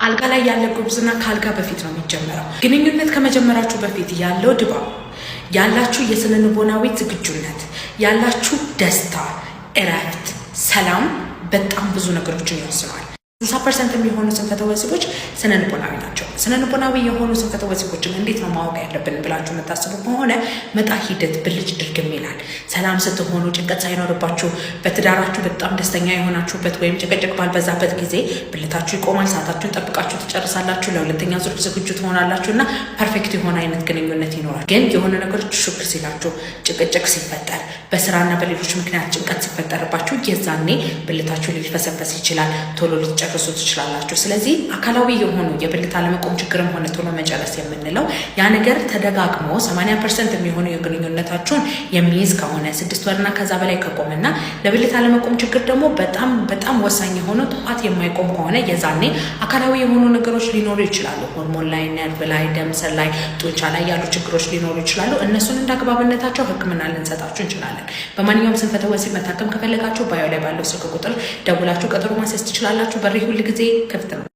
አልጋ ላይ ያለ ጉብዝና ካልጋ በፊት ነው የሚጀመረው። ግንኙነት ከመጀመራችሁ በፊት ያለው ድባብ፣ ያላችሁ የስነ ልቦናዊ ዝግጁነት፣ ያላችሁ ደስታ፣ እረፍት፣ ሰላም በጣም ብዙ ነገሮችን ይወስናል። 60% የሚሆኑ ስንፈተ ወሲቦች ስነ ልቦናዊ ናቸው። ስነ ልቦናዊ የሆኑ ስንፈተ ወሲቦችን እንዴት ነው ማወቅ ያለብን ብላችሁ የምታስቡ ከሆነ መጣ ሂደት ብልጭ ድርግም ይላል። ሰላም ስትሆኑ፣ ጭንቀት ሳይኖርባችሁ፣ በትዳራችሁ በጣም ደስተኛ የሆናችሁበት ወይም ጭቅጭቅ ባልበዛበት ጊዜ ብልታችሁ ይቆማል። ሰዓታችሁን ጠብቃችሁ ትጨርሳላችሁ። ለሁለተኛ ዙር ዝግጁ ትሆናላችሁ እና ፐርፌክት የሆነ አይነት ግንኙነት ይኖራል። ግን የሆነ ነገሮች ሹክ ሲላችሁ፣ ጭቅጭቅ ሲፈጠር፣ በስራና በሌሎች ምክንያት ጭንቀት ሲፈጠርባችሁ የዛኔ ብልታችሁ ሊፈሰፈስ ይችላል። ቶሎ ልትጨርሱ ትችላላችሁ። ስለዚህ አካላዊ የሆኑ የብልት አለመቆም ችግርም ሆነ ቶሎ መጨረስ የምንለው ያ ነገር ተደጋግሞ 80% የሚሆኑ የግንኙነታችሁን የሚይዝ ከሆነ 6 ወርና ከዛ በላይ ከቆመና ለብልት አለመቆም ችግር ደግሞ በጣም ወሳኝ የሆነ ጠዋት የማይቆም ከሆነ የዛኔ አካላዊ የሆኑ ነገሮች ሊኖሩ ይችላሉ። ሆርሞን ላይ፣ ነርቭ ላይ፣ ደም ስር ላይ፣ ጡንቻ ላይ ያሉ ችግሮች ሊኖሩ ይችላሉ። እነሱን እንዳግባብነታቸው ሕክምና ልንሰጣችሁ እንችላለን። በማንኛውም ስንፈተ ወሲብ መታከም ከፈለጋችሁ ባዮ ላይ ባለው ስልክ ቁጥር ደውላችሁ ቀጠሮ ማስያዝ ትችላላችሁ። ሁል ጊዜ ክፍት ነው።